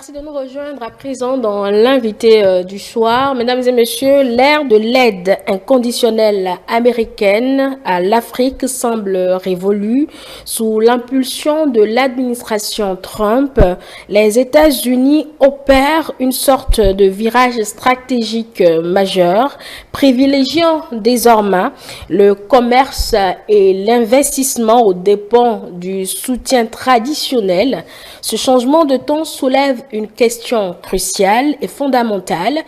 Merci de nous rejoindre à présent dans l'invité du soir. Mesdames et messieurs, l'ère de l'aide inconditionnelle américaine à l'Afrique semble révolue. Sous l'impulsion de l'administration Trump, les États-Unis opèrent une sorte de virage stratégique majeur, privilégiant désormais le commerce et l'investissement aux dépens du soutien traditionnel. Ce changement de ton soulève une question cruciale et fondamentale.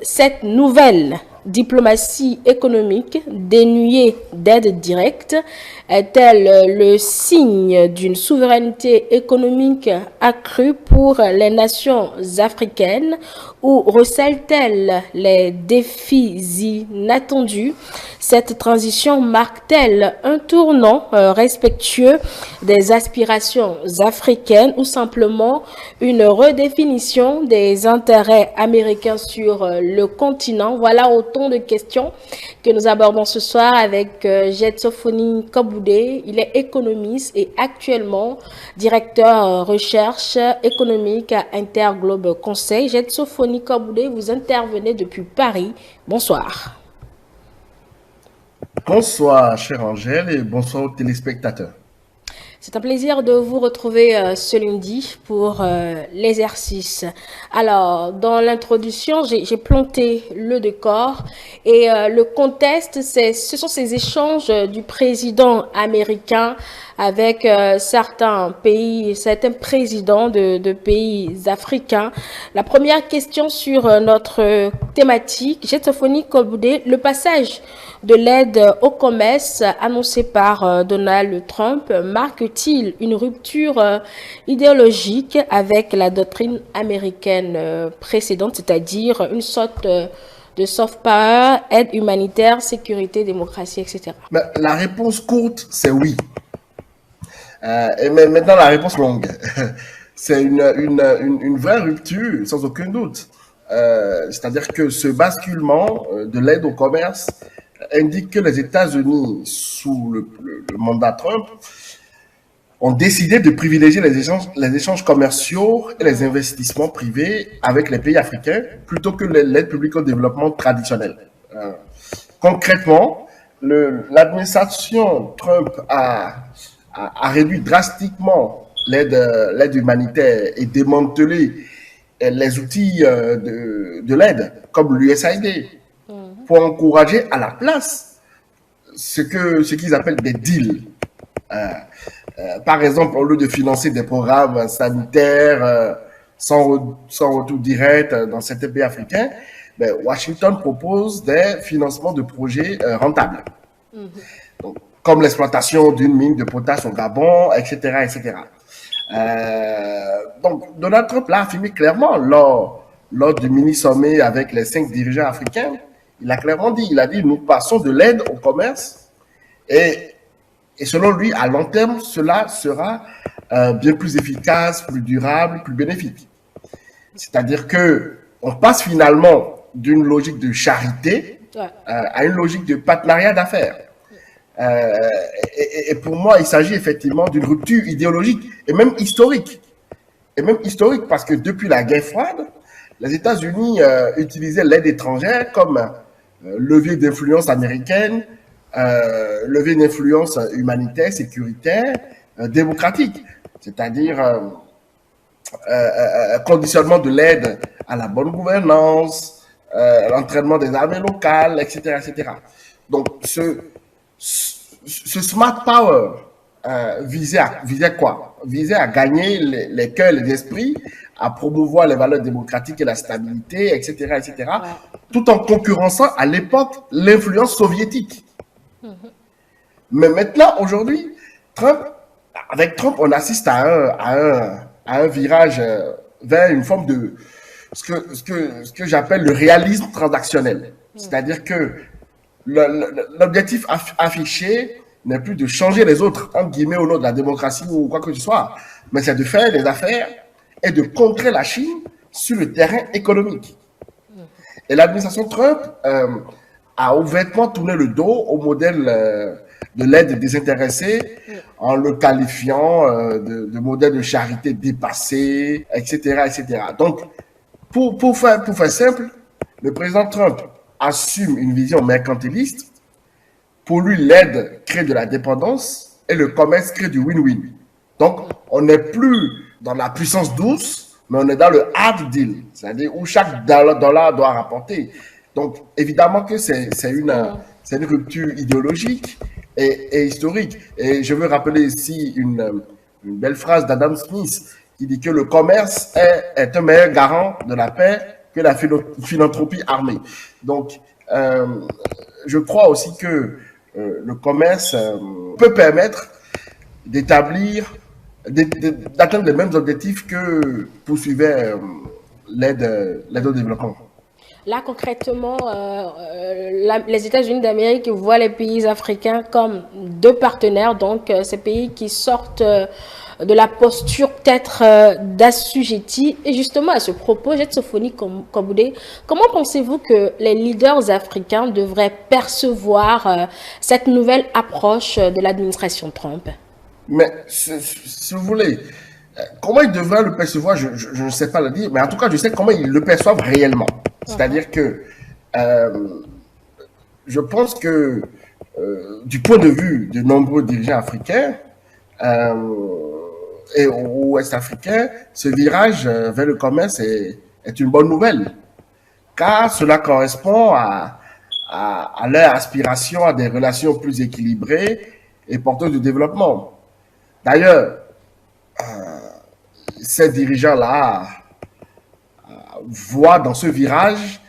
Cette nouvelle diplomatie économique dénuée d'aide directe est-elle le signe d'une souveraineté économique accrue pour les nations africaines ou recèle-t-elle les défis inattendus? Cette transition marque-t-elle un tournant respectueux des aspirations africaines ou simplement une redéfinition des intérêts américains sur le continent? Voilà autant de questions que nous abordons ce soir avec Jetsofoni Koboudé. Il est économiste et actuellement directeur recherche économique à Interglobe Conseil. Jetsofoni Koboudé, vous intervenez depuis Paris. Bonsoir. Bonsoir, chère Angèle, et bonsoir aux téléspectateurs. C'est un plaisir de vous retrouver ce lundi pour l'exercice. Alors, dans l'introduction, j'ai planté le décor et le contexte, ce sont ces échanges du président américain avec certains présidents de pays africains. La première question sur notre thématique, Jetsofoni Koboudé, le passage de l'aide au commerce annoncé par Donald Trump marque-t-il une rupture idéologique avec la doctrine américaine précédente, c'est-à-dire une sorte de soft power, aide humanitaire, sécurité, démocratie, etc. La réponse courte, c'est oui. Mais maintenant, la réponse longue. C'est une vraie rupture, sans aucun doute. C'est-à-dire que ce basculement de l'aide au commerce indique que les États-Unis, sous le mandat Trump, ont décidé de privilégier les échanges commerciaux et les investissements privés avec les pays africains plutôt que l'aide publique au développement traditionnelle. Concrètement, l'administration Trump a réduit drastiquement l'aide humanitaire et démantelé les outils de l'aide, comme l'USAID, pour encourager à la place ce qu'ils appellent des deals. Par exemple, au lieu de financer des programmes sanitaires sans retour direct dans certains pays africains, Washington propose des financements de projets rentables. Donc, comme l'exploitation d'une mine de potasse au Gabon, etc. etc. Donc, Donald Trump l'a affirmé clairement lors du mini-sommet avec les 5 dirigeants africains. Il a clairement dit, nous passons de l'aide au commerce et selon lui, à long terme, cela sera bien plus efficace, plus durable, plus bénéfique. C'est-à-dire que on passe finalement d'une logique de charité à une logique de partenariat d'affaires. Et pour moi, il s'agit effectivement d'une rupture idéologique et même historique. Et même historique parce que depuis la guerre froide, les États-Unis utilisaient l'aide étrangère comme levier d'influence américaine, levier d'influence humanitaire, sécuritaire, démocratique. C'est-à-dire conditionnement de l'aide à la bonne gouvernance, l'entraînement des armées locales, etc. etc. Donc, ce smart power visait quoi? Visait à gagner les cœurs et les esprits, à promouvoir les valeurs démocratiques et la stabilité, etc., etc., tout en concurrençant à l'époque l'influence soviétique. Mais maintenant, aujourd'hui, avec Trump, on assiste à un virage vers une forme de ce que j'appelle le réalisme transactionnel. C'est-à-dire que l'objectif affiché n'est plus de changer les autres, entre guillemets, au nom de la démocratie ou quoi que ce soit, mais c'est de faire des affaires et de contrer la Chine sur le terrain économique. Et l'administration Trump a ouvertement tourné le dos au modèle de l'aide désintéressée en le qualifiant de modèle de charité dépassé, etc., etc. Donc, pour faire simple, le président Trump assume une vision mercantiliste. Pour lui, l'aide crée de la dépendance et le commerce crée du win-win. Donc, on n'est plus dans la puissance douce, mais on est dans le hard deal, c'est-à-dire où chaque dollar doit rapporter. Donc, évidemment que c'est une rupture idéologique et historique. Et je veux rappeler ici une belle phrase d'Adam Smith qui dit que le commerce est un meilleur garant de la paix que la philanthropie armée. Donc, je crois aussi que le commerce peut permettre d'atteindre les mêmes objectifs que poursuivait l'aide au développement. Là, concrètement, les États-Unis d'Amérique voient les pays africains comme deux partenaires, donc ces pays qui sortent de la posture peut-être d'assujettis. Et justement, à ce propos, Jet Sophonie Koboudé, comment pensez-vous que les leaders africains devraient percevoir cette nouvelle approche de l'administration Trump? Mais si vous voulez, comment ils devraient le percevoir, je ne sais pas le dire, mais en tout cas, je sais comment ils le perçoivent réellement. C'est-à-dire que je pense que du point de vue de nombreux dirigeants africains et ouest-africains, ce virage vers le commerce est une bonne nouvelle, car cela correspond à leur aspiration à des relations plus équilibrées et porteuses de développement. D'ailleurs, ces dirigeants-là voient dans ce virage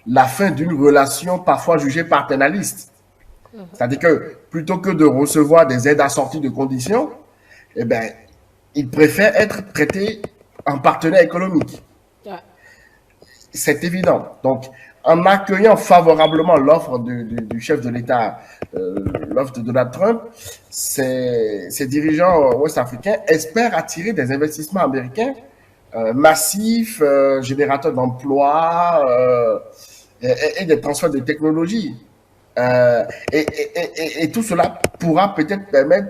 la fin d'une relation parfois jugée paternaliste. C'est-à-dire que plutôt que de recevoir des aides assorties de conditions, eh ben, ils préfèrent être traités en partenaire économique. Ouais. C'est évident. Donc, en accueillant favorablement l'offre du chef de l'État, l'offre de Donald Trump, ces dirigeants ouest-africains espèrent attirer des investissements américains massifs, générateurs d'emplois et des transferts de technologies. Et tout cela pourra peut-être permettre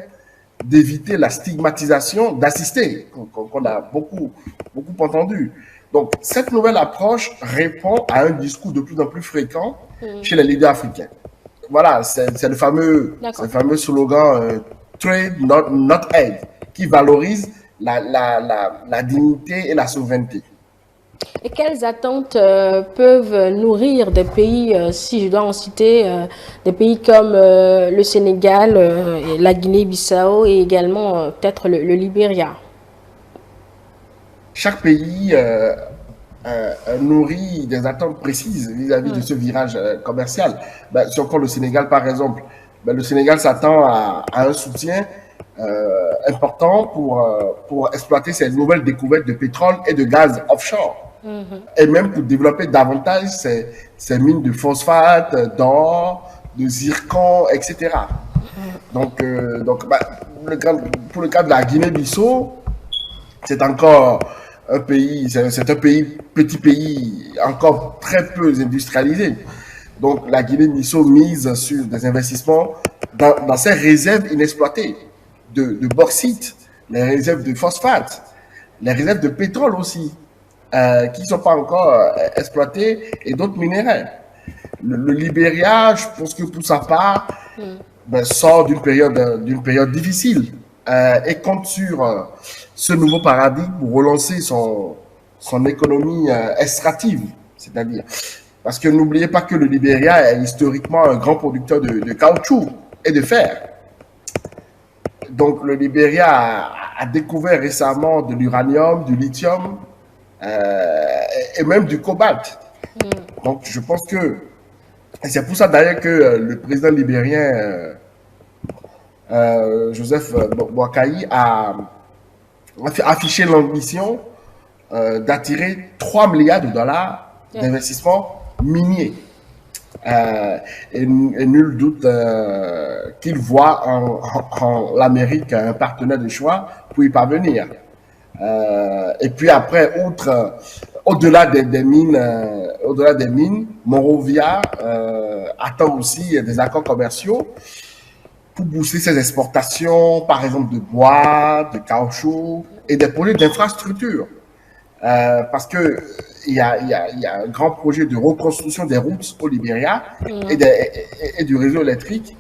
d'éviter la stigmatisation d'assister, qu'on a beaucoup entendu. Donc, cette nouvelle approche répond à un discours de plus en plus fréquent chez les leaders africains. Voilà, c'est le fameux slogan Trade, not aid, qui valorise la dignité et la souveraineté. Et quelles attentes peuvent nourrir des pays, si je dois en citer, des pays comme le Sénégal, la Guinée-Bissau et également peut-être le Libéria? Chaque pays nourrit des attentes précises vis-à-vis de ce virage commercial. Ben, si on prend le Sénégal, par exemple, ben, le Sénégal s'attend à un soutien important pour exploiter ces nouvelles découvertes de pétrole et de gaz offshore. Et même pour développer davantage ces mines de phosphate, d'or, de zircon, etc. Donc bah, pour le cas de la Guinée-Bissau, c'est encore un pays, petit pays, encore très peu industrialisé. Donc la Guinée-Bissau mise sur des investissements dans ses réserves inexploitées de bauxite, les réserves de phosphate, les réserves de pétrole aussi, qui ne sont pas encore exploitées, et d'autres minéraux. Le Libéria, je pense que pour sa part, sort d'une période difficile et compte sur ce nouveau paradigme pour relancer son économie extractive, c'est-à-dire. Parce que n'oubliez pas que le Libéria est historiquement un grand producteur de caoutchouc et de fer. Donc le Libéria a découvert récemment de l'uranium, du lithium et même du cobalt. Donc je pense que c'est pour ça d'ailleurs que le président libérien Joseph Boakai a affiché l'ambition d'attirer 3 milliards de dollars d'investissement minier. Et nul doute qu'il voit en l'Amérique un partenaire de choix pour y parvenir. Et puis après, au-delà des mines, Monrovia attend aussi des accords commerciaux pour booster ses exportations, par exemple de bois, de caoutchouc et des projets d'infrastructure. Parce que il y a un grand projet de reconstruction des routes au Libéria et du réseau électrique.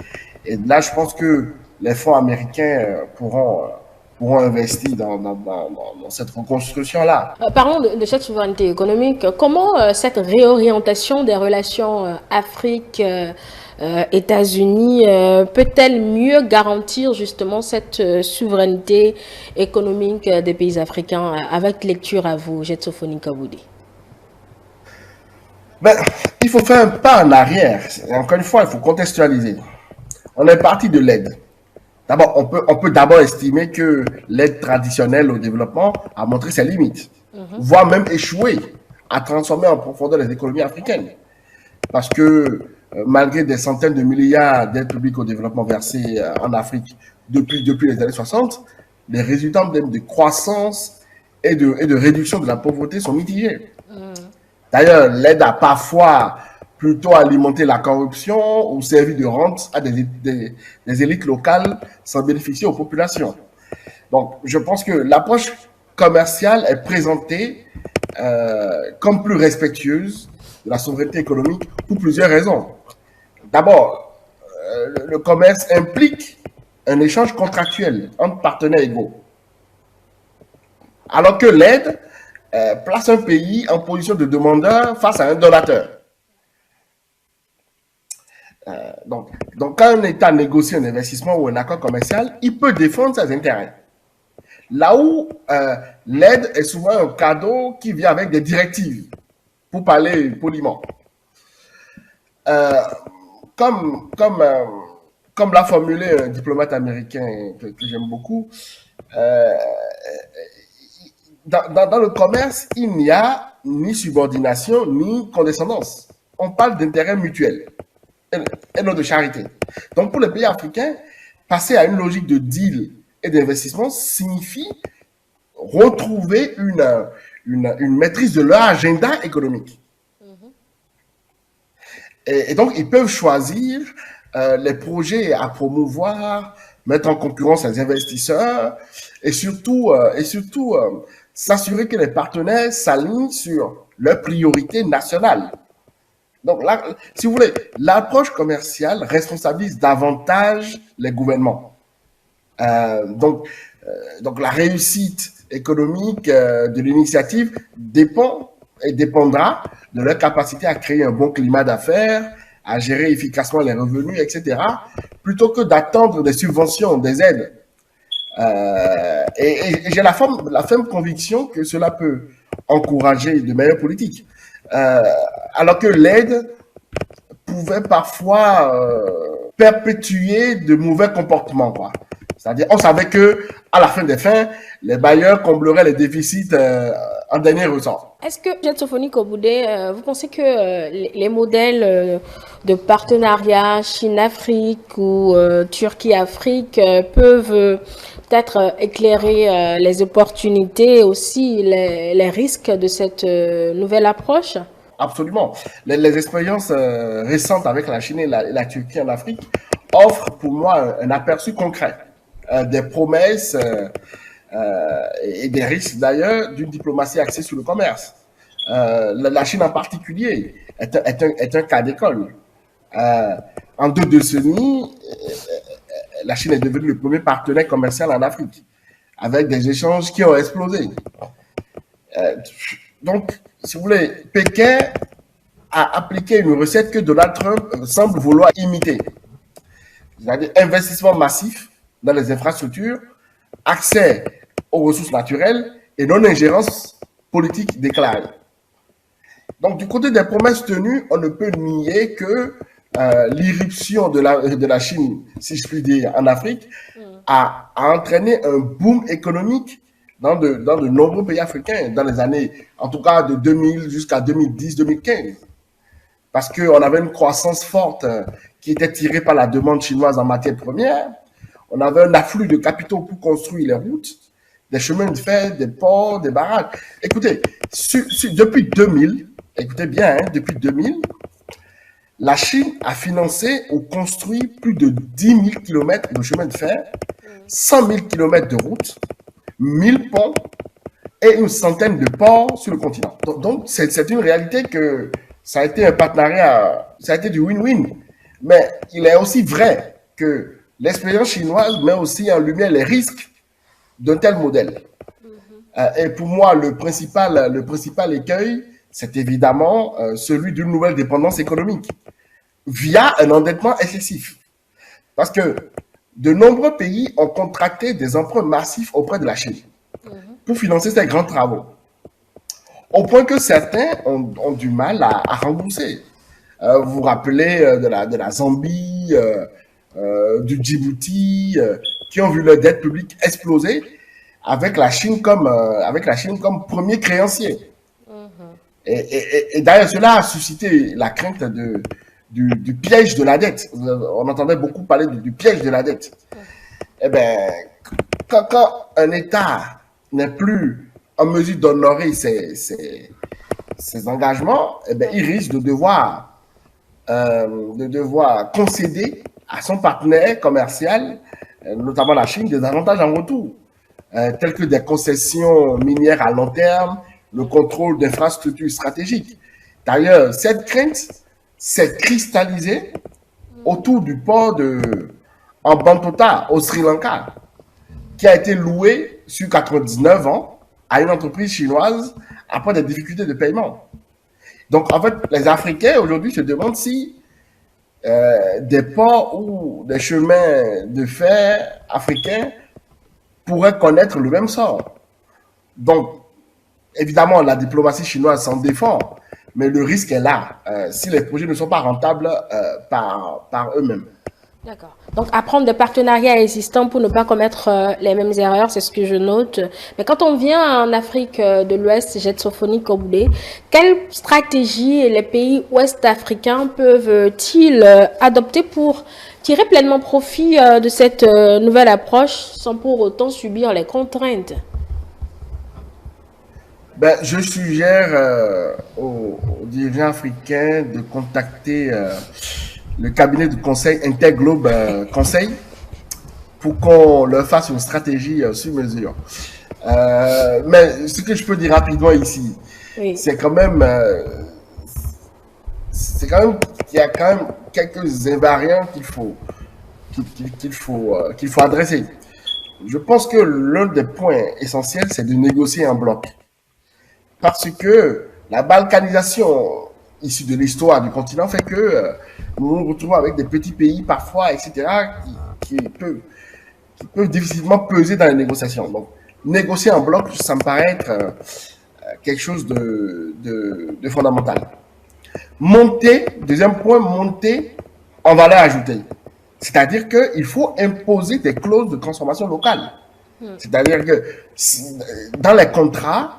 Et là, je pense que les fonds américains pourront investir dans cette reconstruction-là. Parlons de cette souveraineté économique. Comment cette réorientation des relations Afrique-États-Unis peut-elle mieux garantir justement cette souveraineté économique des pays africains? Avec lecture à vous, Jetsofoni Kaboudi. Ben, il faut faire un pas en arrière. Encore une fois, il faut contextualiser. On est parti de l'aide. D'abord, on peut d'abord estimer que l'aide traditionnelle au développement a montré ses limites, voire même échoué à transformer en profondeur les économies africaines. Parce que malgré des centaines de milliards d'aides publiques au développement versées en Afrique depuis les années 60, les résultats de croissance et de réduction de la pauvreté sont mitigés. D'ailleurs, l'aide a parfois plutôt alimenté la corruption ou servi de rente à des élites locales sans bénéficier aux populations. Donc, je pense que l'approche commerciale est présentée comme plus respectueuse de la souveraineté économique pour plusieurs raisons. D'abord, le commerce implique un échange contractuel entre partenaires égaux. Alors que l'aide place un pays en position de demandeur face à un donateur. Donc, quand un État négocie un investissement ou un accord commercial, il peut défendre ses intérêts. Là où l'aide est souvent un cadeau qui vient avec des directives, pour parler poliment. Comme l'a formulé un diplomate américain que j'aime beaucoup, dans le commerce, il n'y a ni subordination ni condescendance. On parle d'intérêt mutuel et non de charité. Donc pour les pays africains, passer à une logique de deal et d'investissement signifie retrouver une maîtrise de leur agenda économique. Et donc ils peuvent choisir les projets à promouvoir, mettre en concurrence les investisseurs et surtout s'assurer que les partenaires s'alignent sur leurs priorités nationales. Donc là, si vous voulez, l'approche commerciale responsabilise davantage les gouvernements. Donc la réussite économique de l'initiative dépendra de leur capacité à créer un bon climat d'affaires, à gérer efficacement les revenus, etc., plutôt que d'attendre des subventions, des aides. Et j'ai la ferme conviction que cela peut encourager de meilleures politiques. Alors que l'aide pouvait parfois perpétuer de mauvais comportements, quoi. C'est-à-dire, on savait que à la fin des fins, les bailleurs combleraient les déficits en dernier ressort. Est-ce que, Jetsofoni Koboudé, vous pensez que les modèles de partenariat Chine-Afrique ou Turquie-Afrique peuvent peut-être éclairer les opportunités et aussi les risques de cette nouvelle approche? Absolument. Les expériences récentes avec la Chine et la Turquie en Afrique offrent pour moi un aperçu concret des promesses et des risques d'ailleurs d'une diplomatie axée sur le commerce. La Chine en particulier est un cas d'école. En 2 décennies, la Chine est devenue le premier partenaire commercial en Afrique, avec des échanges qui ont explosé. Donc, si vous voulez, Pékin a appliqué une recette que Donald Trump semble vouloir imiter. C'est-à-dire investissement massif dans les infrastructures, accès aux ressources naturelles et non-ingérence politique déclarée. Donc, du côté des promesses tenues, on ne peut nier que l'irruption de la Chine, si je puis dire, en Afrique, a entraîné un boom économique dans de nombreux pays africains, dans les années, en tout cas de 2000 jusqu'à 2010-2015. Parce qu'on avait une croissance forte qui était tirée par la demande chinoise en matière première. On avait un afflux de capitaux pour construire les routes, des chemins de fer, des ports, des barrages. Écoutez, depuis 2000, écoutez bien, hein, depuis 2000, La Chine a financé ou construit plus de 10 000 km de chemin de fer, 100 000 km de routes, 1000 ponts et une centaine de ports sur le continent. Donc c'est une réalité que ça a été un partenariat, ça a été du win-win. Mais il est aussi vrai que l'expérience chinoise met aussi en lumière les risques d'un tel modèle. Et pour moi, le principal écueil, c'est évidemment celui d'une nouvelle dépendance économique via un endettement excessif. Parce que de nombreux pays ont contracté des emprunts massifs auprès de la Chine pour financer ces grands travaux, au point que certains ont du mal à rembourser. Vous vous rappelez de la Zambie, du Djibouti, qui ont vu leur dette publique exploser avec la Chine comme premier créancier. Et d'ailleurs, cela a suscité la crainte du piège de la dette. On entendait beaucoup parler du piège de la dette. Eh bien, quand un État n'est plus en mesure d'honorer ses engagements, eh bien, il risque de devoir concéder à son partenaire commercial, notamment la Chine, des avantages en retour, tels que des concessions minières à long terme, le contrôle d'infrastructures stratégiques. D'ailleurs, cette crainte s'est cristallisée autour du port de Hambantota au Sri Lanka, qui a été loué sur 99 ans à une entreprise chinoise après des difficultés de paiement. Donc, en fait, les Africains aujourd'hui se demandent si des ports ou des chemins de fer africains pourraient connaître le même sort. Donc, évidemment, la diplomatie chinoise s'en défend, mais le risque est là si les projets ne sont pas rentables par eux-mêmes. D'accord. Donc, apprendre des partenariats existants pour ne pas commettre les mêmes erreurs, c'est ce que je note. Mais quand on vient en Afrique de l'Ouest, Sophonie Koboulé, quelle stratégie les pays ouest-africains peuvent-ils adopter pour tirer pleinement profit de cette nouvelle approche sans pour autant subir les contraintes? Ben, je suggère aux dirigeants africains de contacter le cabinet de conseil Interglobe Conseil pour qu'on leur fasse une stratégie sur mesure. Mais ce que je peux dire rapidement ici, Oui. c'est quand même qu'il y a quand même quelques invariants qu'il faut adresser. Je pense que l'un des points essentiels, c'est de négocier en bloc. Parce que la balkanisation issue de l'histoire du continent fait que nous nous retrouvons avec des petits pays parfois, etc., qui peuvent difficilement peser dans les négociations. Donc, négocier en bloc, ça me paraît être quelque chose de fondamental. Deuxième point, monter en valeur ajoutée. C'est-à-dire qu'il faut imposer des clauses de transformation locale. C'est-à-dire que dans les contrats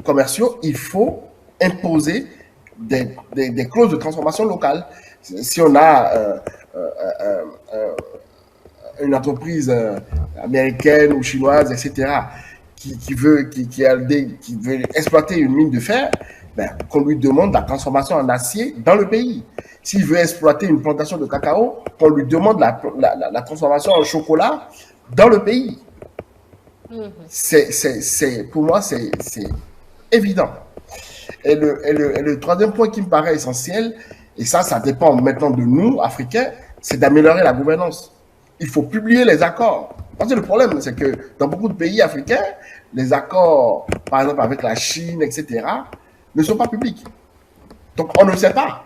commerciaux, il faut imposer des clauses de transformation locale. Si on a une entreprise américaine ou chinoise, etc., qui veut exploiter une mine de fer, ben, qu'on lui demande la transformation en acier dans le pays. S'il veut exploiter une plantation de cacao, qu'on lui demande la transformation en chocolat dans le pays. Pour moi, c'est évident. Et le troisième point qui me paraît essentiel, et ça dépend maintenant de nous, Africains, c'est d'améliorer la gouvernance. Il faut publier les accords. Parce que le problème, c'est que dans beaucoup de pays africains, les accords, par exemple avec la Chine, etc., ne sont pas publics. Donc, on ne sait pas.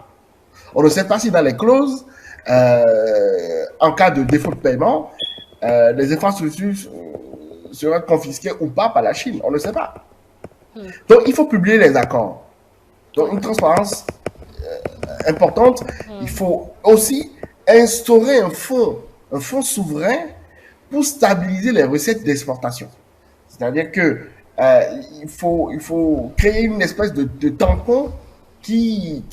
On ne sait pas si dans les clauses, en cas de défaut de paiement, les infrastructures seraient confisquées ou pas par la Chine. On ne sait pas. Donc, il faut publier les accords. Donc, une transparence importante. Il faut aussi instaurer un fonds souverain pour stabiliser les recettes d'exportation. C'est-à-dire que il faut créer une espèce de tampon qui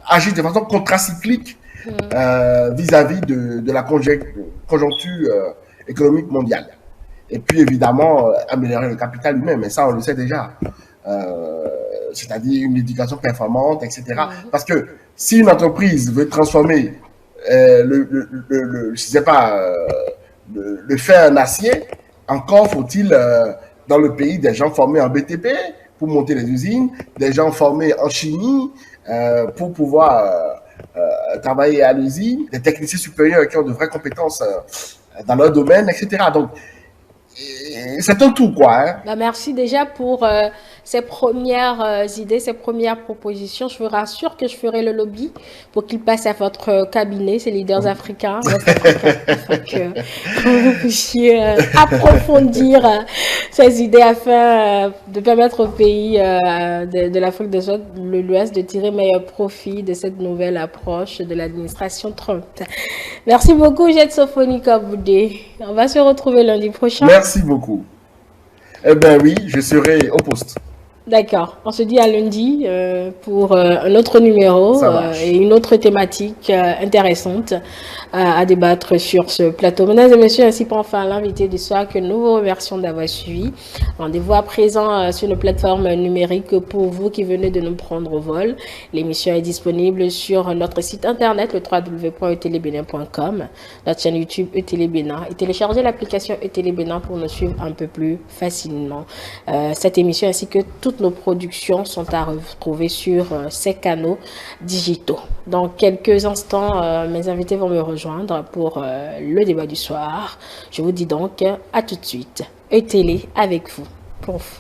agit de façon contracyclique vis-à-vis de la conjoncture économique mondiale. Et puis évidemment, améliorer le capital humain, mais ça on le sait déjà. c'est-à-dire une éducation performante, etc. Parce que si une entreprise veut transformer je sais pas, le fer en acier, encore faut-il dans le pays des gens formés en BTP pour monter les usines, des gens formés en chimie pour pouvoir travailler à l'usine, des techniciens supérieurs qui ont de vraies compétences dans leur domaine, etc. Donc, c'est un tout, quoi. Hein. Bah, merci déjà pour ces premières idées, ces premières propositions. Je vous rassure que je ferai le lobby pour qu'ils passent à votre cabinet, ces leaders africains, afin que vous puissiez approfondir ces idées afin de permettre au pays de l'Afrique de l'Ouest de tirer meilleur profit de cette nouvelle approche de l'administration Trump. Merci beaucoup, Jet Sophonica Boudé. On va se retrouver lundi prochain. Merci beaucoup. Eh bien oui, je serai au poste. D'accord. On se dit à lundi pour un autre numéro et une autre thématique intéressante à débattre sur ce plateau. Mesdames et messieurs, ainsi pour enfin l'invité du soir que nous vous remercions d'avoir suivi. Rendez-vous à présent sur nos plateformes numériques pour vous qui venez de nous prendre au vol. L'émission est disponible sur notre site internet, le www.etelebénin.com, notre chaîne YouTube Etelebénin, et téléchargez l'application Etelebénin pour nous suivre un peu plus facilement. Cette émission ainsi que toutes nos productions sont à retrouver sur ces canaux digitaux. Dans quelques instants, mes invités vont me rejoindre pour le débat du soir. Je vous dis donc à tout de suite. Télé avec vous. Pouf.